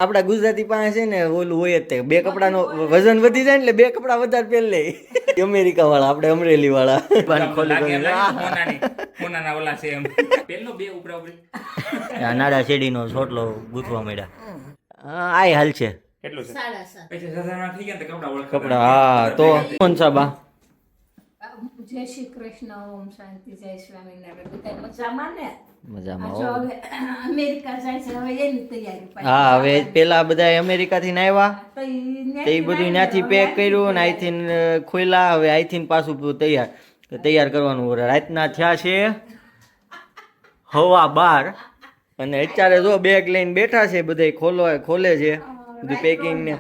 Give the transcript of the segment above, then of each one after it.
આપડા ગુજરાતી પાસે છે ને ઓલું હોય જ તે બે કપડાનો વજન વધી જાય ને એટલે બે કપડા વધારે પહેર લે અમેરિકા વાળા આપણે અમરેલી વાળા નાડા શેડીનો છોટલો ગૂંથવા માંડ્યા આય હાલ છે કપડા હા તો કોણ સાબા જય શ્રી કૃષ્ણ ઓમ શાંતિ જય સ્વામિનારાયણ બધા મજામાં ને મજામાં જો હવે અમેરિકા જાય છે હવે એની તૈયારી હા હવે પેલા બધા અમેરિકા થી આવ્યા તો તે બધું ત્યાંથી પેક કર્યું ને અહીંથી ખોલ્યા હવે અહીંથી પાછું તૈયાર કરવાનું રાતના થયા છે 12:15 અને અત્યારે જો બેગ લઈને બેઠા છે બધા ખોલે છે બધું પેકિંગ ને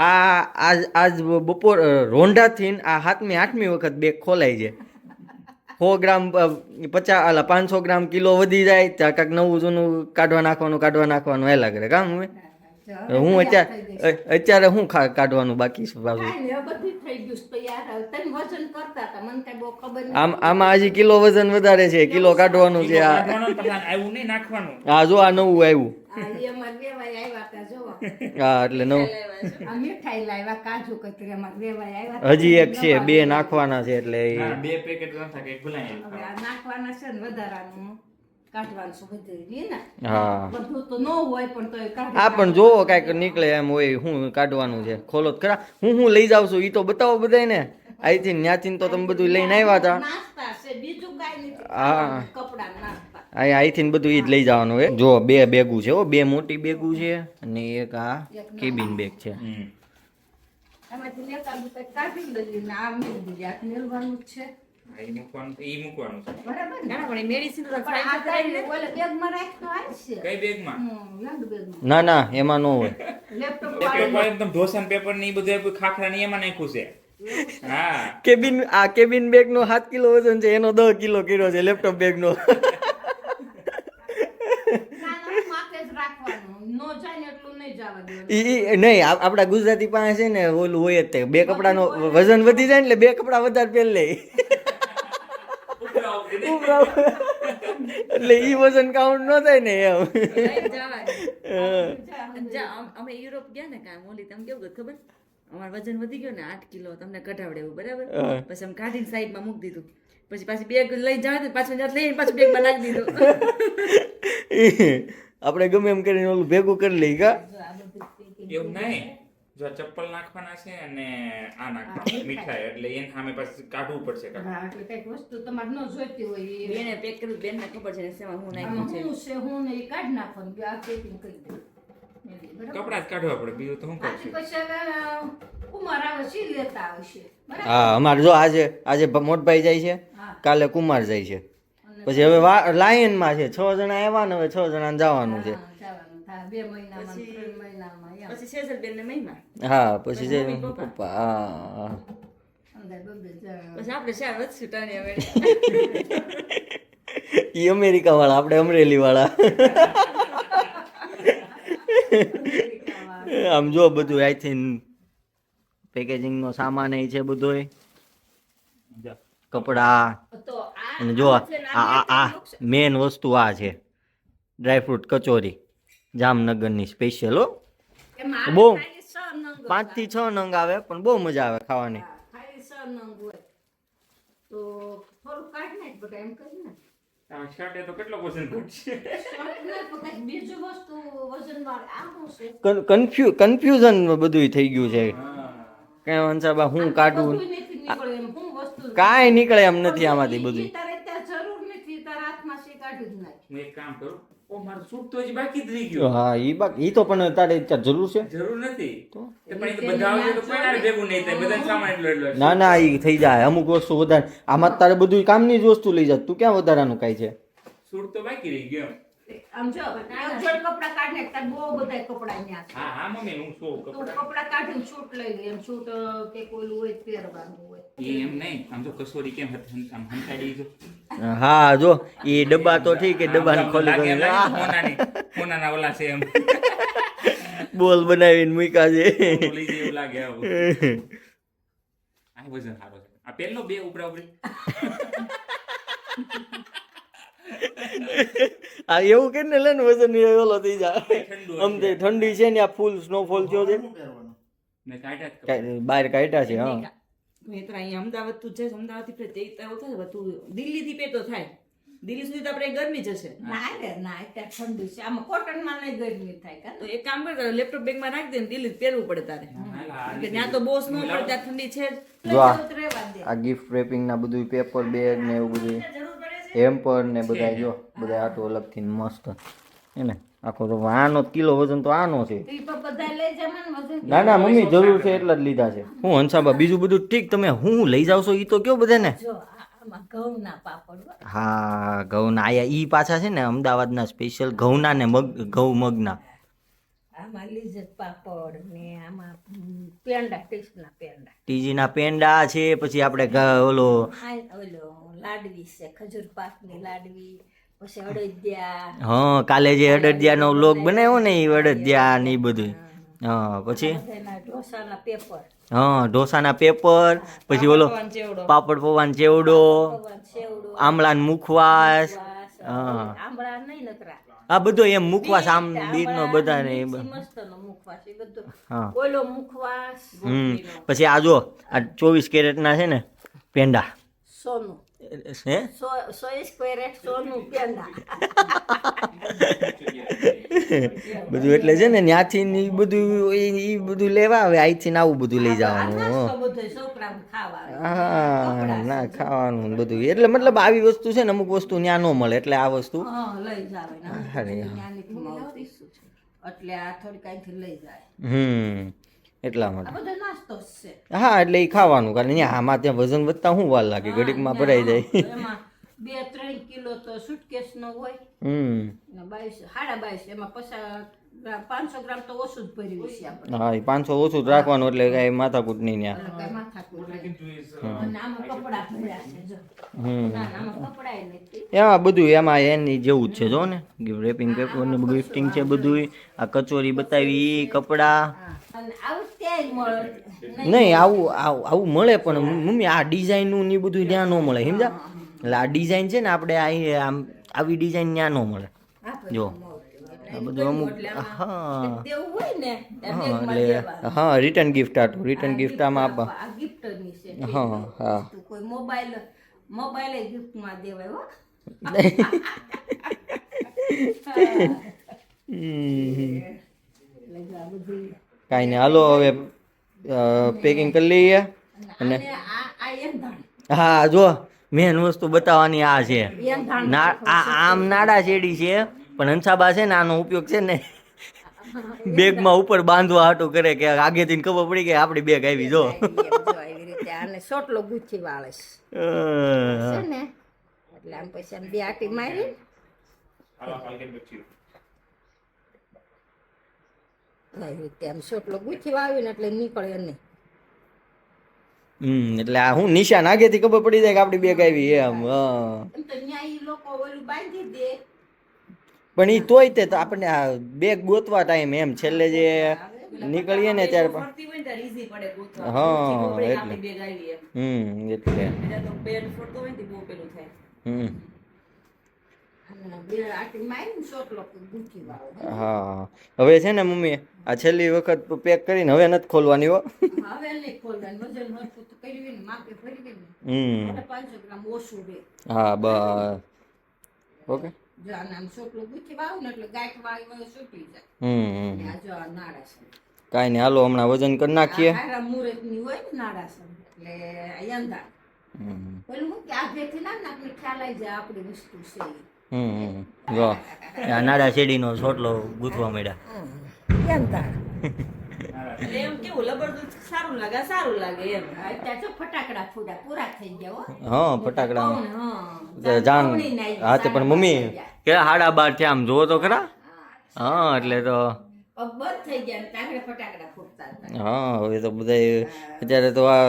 આજ બપોર રોંઢાથી આ 7મી વખત બેગ ખોલાય છે 100 ગ્રામ 500 ગ્રામ કિલો વધી જાય ત્યાં કાંઈક નવું જૂનું કાઢવા નાખવાનું હેલા કરે કામ હું અત્યારે હું કાઢવાનું બાકી છે પાછું આમાં હજી કિલો વજન વધારે છે કિલો કાઢવાનું છે હા જો આ નવું આવ્યું હા એટલે નવું હજી એક છે 2 નાખવાના છે એટલે 2 પેકેટ નાખવાના છે ને વધારાનું કાઢવાનું છે બધું ને હા બધું તો ન હોય પણ તો હા પણ જોવો કાંઈક નીકળે એમ હોય હું કાઢવાનું છે ખોલો તો ખરા હું લઈ જાઉં છું એ તો બતાવો બધાય ને અહીંથી ત્યાંથી તો તમે બધું લઈને આવ્યા હતા હા અહીંથી બધું એ જ લઈ જવાનું હોય જો 2 બેગું છે 2 મોટી બેગું છે અને એક આ કેબિન બેગ છે ના એમાં ન હોય પેપર ને બધું ખાખરા ની એમાં નાખ્યું છે કેબિન બેગ નો 7 કિલો વજન છે એનો 10 કિલો કર્યો છે લેપટોપ બેગ નો નહીં આપડા ગુજરાતી પાસે છે ને ઓલું હોય જ તે બે કપડાનો વજન વધી જાય ને એટલે 2 કપડા વધારે પહેર લે એટલે ઈ વજન કાઉન્ટ ન થાય ને એમ અમે યુરોપ ગયા ને કામ ઓલી તમે કેવું ખબર અમારું વજન વધી ગયો ને 8 કિલો તમને કઢાવડેવું બરાબર પછી અમે કાઢીને સાઈડમાં મૂકી દીધું પછી પાછી બેગ લઈ જાવ પાછું લઈને પાછું બેગમાં નાખી દીધું આપણે ગમે એમ કરીને ઓલું ભેગું કરી લઈ કા એવું નહીં જો ચપ્પલ નાખવાના છે અને આ નાખવાના મીઠાઈ એટલે એને સામે પાછું કાઢવું પડશે એટલે કઈક વસ્તુ તમારે ન જોઈતી હોય બેને પેક કર્યું બેનને ખબર છે ને શેમાં હું નાખ્યું છે હું ને એ કાઢ નાખવાનું આ પેકિંગ કરી દે કપડા જ કાઢવા પડે બીજું તો શું કરશે કુમાર આવે છે લેતા આવશે હા અમારે જો આજે મોટભાઈ જાય છે કાલે કુમાર જાય છે પછી હવે લાયન માં છે 6 જણા આવ્યા ને હવે 6 જણા જવાનું છે 2 મહિનામાં 3 મહિનામાં પછી સેજલ બેન ને મહિમા હા પછી જે પપ્પા હા પછી આપણે શા વધશું તાને હવે ઈ અમેરિકા વાળા આપણે અમરેલી વાળા આમ જો બધું આઈથી પેકેજિંગ નો સામાન છે બધોય કપડા અને જો આ મેન વસ્તુ આ છે ડ્રાયફ્રૂટ કચોરી જામનગરની સ્પેશિયલ હો બહુ 5 થી 6 નંગ આવે પણ બહુ મજા આવે ખાવાની કન્ફ્યુઝન બધું થઈ ગયું છે કઈ વંશાબા હું કાઢું કાંઈ નીકળે એમ નથી આમાંથી બધું હું એક કામ કરું ઓ મારું સૂટ તો હજી બાકી જ રહી ગયું હા ઈ તો પણ તારે જરૂર છે જરૂર નથી તો પણ એ તો બધા આવશે તો કોઈ ના ભેગું નહીં થાય બધા સામાન એટલો ના ઈ થઈ જાય અમુક વસ્તુ વધારે આમાં તારે બધું કામની જ વસ્તુ લઈ જાય તું ક્યાં વધારાનું કાંઈ છે સૂટ તો બાકી રહી ગયો આમ જો કપડા કાઢ નાખતા બહુ બધા કપડા ન્યા છે હા મમ્મી હું શું કપડા કાઢીને છૂટ લઈ ગઈ એમ છૂટ કે કોઈલું હોય પહેરવાનું હોય એમ નહીં આમ તો કસોરી કેમ આમ હંતાડી જો હા જો એ ડબ્બા તો ઠીક કે ડબ્બાને ખોલી મોનાના ઓલા છે એમ બોલ બનાવીને મૂક્યા છે બોલી જેવું લાગે આવું આ વજન સારો છે આ પેલો 2 ઉપરા ઉપરી આ એવું કે ને લે ને વજન ઓલો થઈ જાય ઠંડુ આમ તે ઠંડી છે ને આ ફૂલ સ્નોફોલ થયો છે ને કાઢ્યા જ કાંઈ બહાર કાઢ્યા છે હા મેં તો અહીંયા અમદાવાદ તું જઈશ અમદાવાદ થી એવું થાય તું દિલ્હી થી પેટો થાય દિલ્હી સુધી તો આપણે ગરમી જશે ના રે ના અત્યારે ઠંડી છે આમાં કોટનમાં નહીં ગરમી થાય કા તો એક કામ કર લેપટોપ બેગમાં નાખ દે ને દિલ્હી પહેરવું પડે તારે કે ત્યાં તો બહુ સ્નો પડે ત્યાં ઠંડી છે જ જો આ રહેવા દે આ ગિફ્ટ રેપિંગ ના બધું પેપર બેગ ને એવું બધું હેમ્પર ને બધા જો બધા આટો અલગથી મસ્ત હે ને આખો તો આનો કિલો વજન તો આનો છે ઈ પણ બધા લઈ જવાનું વજન ના ના મમ્મી જરૂર છે એટલા જ લીધા છે હું હંસાબા બીજું બધું ઠીક તમે હું લઈ જાવ છો ઈ તો કયો બધાને જો આમાં ઘઉંના પાપડ હો. હા ઘઉંના આયા ઈ પાછા છે ને અમદાવાદના સ્પેશિયલ ઘઉંના ને ઘઉં મગના આમાં લીઝર પાપડ ને આમાં પેંડા ટેસ્ટના પેંડા ટીજીના પેંડા છે પછી આપણે ઓલો ઓલો લાડવી છે ખજૂર પાકની લાડવી પછી અડદિયા હા કાલે જે અડદિયાનો વ્લોગ બનાવ્યો ને એ અડદિયા ને એ બધું હા પછી બધાના ઢોસાના પેપર હા ઢોસાના પેપર પછી ઓલો પાપડ પૌવાન ચેવડો સેવડો આમળાન મુખવાસ હા આંબળા નહીં નકરા આ બધો એમ મુખવાસ આમ બીટનો બધા ને એ મસ્તનો મુખવાસ એ બધો હા ઓલો મુખવાસ પછી આ જો આ 24 કેરેટના છે ને પેંડા સોનું હે 100 કેરેટ સોનું પેંડા બધું એટલે છે ને ત્યાંથી ને ઈ બધું લેવા આવે અહીંથી ને આવું બધું લઈ જવાનું નાસ્તો બધો છોકરાને ખાવા હા ના ખાવાનું ને બધું એટલે મતલબ આવી વસ્તુ છે ને અમુક વસ્તુ ત્યાં ન મળે એટલે આ વસ્તુ હા લઈ જાવે ને અરે ત્યાંથી મળતી શું છે એટલે આ થોડીક અહીંથી લઈ જાય એટલા આ માટે બધો નાસ્તો જ છે હા એટલે એ ખાવાનું કારણ અહીંયા આમાં ત્યાં વજન વધતા શું વાર લાગે ઘડીકમાં ભરાઈ જાય એમાં 2-3 કિલો તો સુટકેસ નો હોય ને 22 એમાં પછી 500 ગ્રામ તો ઓછું જ ભર્યું છે આપણે હા એ 500 ઓછું જ રાખવાનું એટલે કઈ માથાકૂટ નહીં ત્યાં એટલે કઈ માથાકૂટ નહીં. અને આમાં કપડાં ભર્યા છે જો ના આમાં કપડાય નથી એમાં બધું એમાં એની જેવું જ છે જો ને રેપિંગ પેપર ને ગિફ્ટિંગ છે બધું આ કચોરી બતાવી કપડાં અને આવું ત્યાં જ મળે નહીં આવું મળે પણ મમ્મી આ ડિઝાઇનનું ને એ બધું ત્યાં ન મળે સમજા એટલે આ ડિઝાઇન છે ને આપણે આમ આવી ડિઝાઇન ત્યાં ન મળે જો આ બધું અમુક હા દેવું હોય ને હા એટલે હા રિટર્ન ગિફ્ટ આટું રિટર્ન ગિફ્ટ આમાં આપવા આ ગિફ્ટ ની છે હા હા તો કોઈ મોબાઈલ ગિફ્ટ માં દેવાય હો કાંઈ નહીં હાલો હવે પેકિંગ કરી લઈએ અને આ એંધાણ હા જો મેન વસ્તુ બતાવવાની આ છે એંધાણ આમ નાડા શેડી છે પણ હંસાબા છે ને આનો ઉપયોગ છે ને બેગમાં ઉપર બાંધવા હાટું કરે કે આગેથી ખબર પડી કે આપણી બેગ આવી જો આવી રીતે આને સોટલો ગુચ્છી વાળે છે ને એટલે આમ પછી આમ બે આટી મારી આવી રીતે આમ સોટલો ગુચ્છી વાવીને એટલે નીકળે નહીં એટલે આ હું નિશાન આગેથી ખબર પડી જાય કે આપણી બેગ આવી એમ હા એમ તો ન્યા ઈ લોકો ઓલું બાંધી દે પણ એ તોય તે તો આપણને આ બેગ ગોતવા ટાઈમ એમ છેલ્લે જે નીકળીએ ને ત્યારે પણ ફરતી હોય ને ત્યારે easy પડે ગોતવા. હા, પછી ખબર પડે કે એટલે. આપણી bag આવી એમ. એટલે બીજા તો bed ફરતો હોય ને તે બહુ પેલું થાય. અને બે આટી મારીને સોટલો ગુચ્છી વાળો હા હવે છે ને મમ્મી આ છેલ્લી વખત પેક કરીને હવે નથી ખોલવાની હો હવે નહીં ખોલવાનું વજન હરખું તો કરી ને માપે ભરી ગઈ ને 500 ગ્રામ ઓછું રહે હા બસ ઓકે જો આને આમ સોટલો ગુચ્છી વાવ ને એટલે ગાંઠ વાળી વાળી છૂટી જાય અને આ જો આ નાળાસણ કાંઈ નહીં હાલો હમણાં વજન કરી નાખીએ હારા મુહૂર્તની હોય ને નાળાસણ એટલે આ યંધા પેલું હું કે આ ભેથી ના આપણે ખ્યાલ આવી જાય આપણી વસ્તુ છે ઈ. જો આ નાડા શેડીનો છોટલો ગૂંથવા માંડ્યા યંધા એટલે એમ કેવું લબરદસ્ત સારું લાગે આ સારું લાગે એમ. અત્યારે તો ફટાકડા ફૂટા પૂરા થઈ ગયા હો હા ફટાકડા હા જાન પૌણી નાઈ હા તે પણ મમ્મી કે 12:30 થયા આમ જોવો તો ખરા હા એટલે તો પગ બંધ થઈ ગયા ને તાંગડે ફટાકડા ફૂટતા હતા હા હવે તો બધા અત્યારે તો આ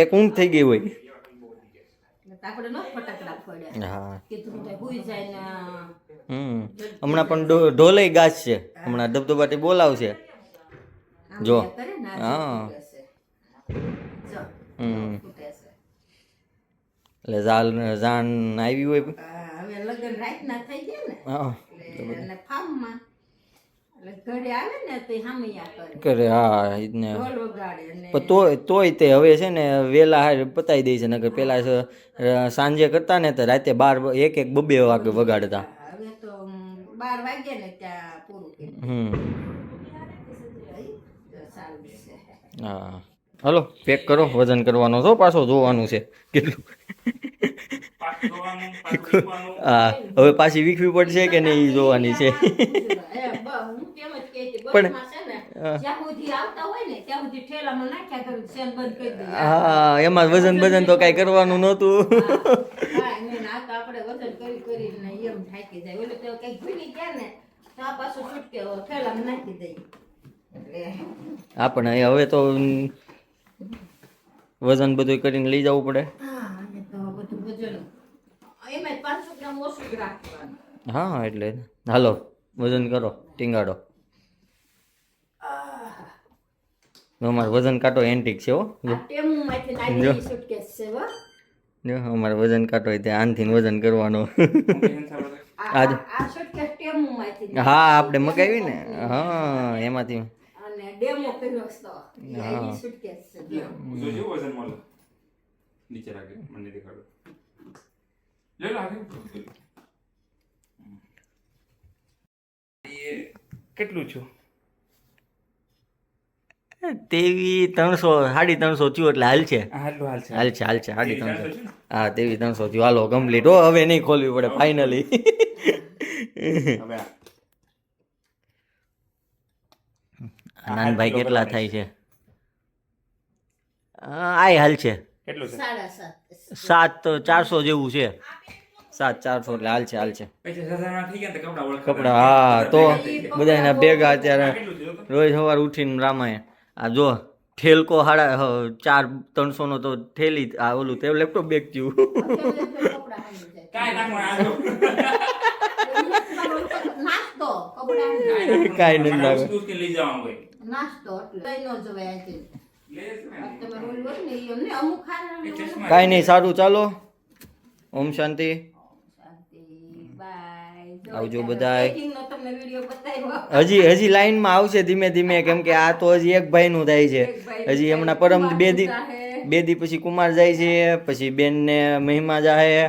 એક ઊંઘ થઈ ગઈ હોય એટલે આપણે નો ફટાકડા ફોડ્યા હા કીધું તો હુઈ જાય ને હમણાં પણ ઢોલે ગાજ છે હમણાં ધબધબાટી બોલાવશે આમ જો. કરે ને હા. આ ફૂટે છે જો ફૂટે છે એટલે જાન આવી હોય હવે હવે લગ્ન રાતના થઈ ગયા ને હા એટલે અને ફાર્મમાં એટલે ઘરે આવે ને તે હામૈયા કરે કરે હા એ જ ને ઢોલ વગાડે અને પણ તોય તે હવે છે ને વેલા હારે પતાવી દે છે નકર પેલા સાંજે કરતા ને તો રાતે 12 1 1 2 વાગે વગાડતા હવે તો 12 વાગે ને ત્યાં પૂરું કરી સારું છે હા હલો પેક કરો વજન કરવાનો છો પાછો જોવાનું છે કેટલું પાછું જોવાનું, પાછું શીખવાનું. હા હવે પાછી વીખવી પડશે કે નહીં ઈ જોવાની છે હું કેમ જ કહે છે પણ- બસમાં છે ને જ્યાં સુધી આવતા હોય ને ત્યાં સુધી ઠેલામાં નાખ્યા કરું સેલ બંધ કરી દઈએ હા એમાં વજન તો કાંઈ કરવાનું નહોતું કાંઈ નહીં ને આ તો આપણે વજન કરીને એમ થાકી જાય ઓલું તો કંઈક ભૂલી ગયા ને તો આ પાછું છૂટકે ઠેલામાં નાખી દઈએ એટલે આપણે હવે તો વજન બધું કરીને લઈ જવું પડે હા અને તો બધું વજન એમાં 500 ગ્રામ ઓછું જ રાખવાનું હા એટલે હાલો વજન કરો ટીંગાડો અમારે વજન કાંટો એન્ટિક છે હો આ ટેમુમાંથી નાખેલી સુટકેસ છે હો જો અમારે વજન કાંટો હોય તે આનથી વજન કરવાનો હું કહેવાનું છે આપણે? આ સુટકેસ ટેમુમાંથી હા આપણે મગાવી ને હા એમાંથી અને ડેમો કર્યો તો એ સુટકેસ છે જોજો વજન મળે નીચે રાખે મને દેખાડો લે લાગે એ કેટલું છું 300 350 થયું એટલે હાલ છે હાલ છે હાલ છે 350 છે ને? હા 350 થયું હાલો કમ્પ્લીટ હો હવે નહીં ખોલવી પડે ફાઇનલી હવે આ નાનભાઈ કેટલા થાય છે આય હાલ છે કેટલું છે 7.5 400 જેવું છે 400 એટલે હાલ છે પછી સજાના થઈ ગયા ને તો કપડા ઓળખ કપડા હા તો બધાના ભેગા અત્યારે કેટલું થયું તો? રોજ સવાર ઉઠીને રામાયણ આ જો ઠેલકો 400-300 નો તો ઠેલી આ ઓલું તે લેપટોપ બેગ જેવું કપડા હાલી જાય કાંઈ નાખવાનું આ જો. નાસ્તો કપડા કાંઈ નથી મારે નાખવાનું. વસ્તુ કે લઈ જવાનું હોય નાસ્તો એટલે લઈ ન જવાય આજે લે છે ને. તમે ઓલું હોય ને ઈ અમને અમુક ખાના એ ચશ્મા કાંઈ નહીં સારું ચાલો ઓમ શાંતિ બાય આવજો બધાય. નો તમને વિડિયો બતાવ્યો હજી લાઈનમાં આવશે ધીમે ધીમે કેમ કે આ તો હજી એક ભાઈનું થાય છે હજી હમણાં પરમ બે દી પછી કુમાર જાય છે પછી બેન ને મહિમા જાય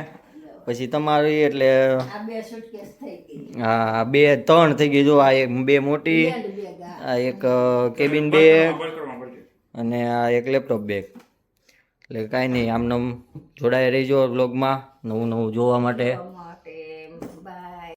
પછી તમારી એટલે આ બે સુટકેસ થઈ ગઈ હા 2-3 થઈ ગઈ જો આ એક 2 મોટી બેગ આ આ એક કેબિન બેગ બંધ કરવા પડશે. અને આ એક લેપટોપ બેગ એટલે કાંઈ નહીં આમને જોડાઈ રહીજો બ્લોગમાં નવું જોવા માટે આમાં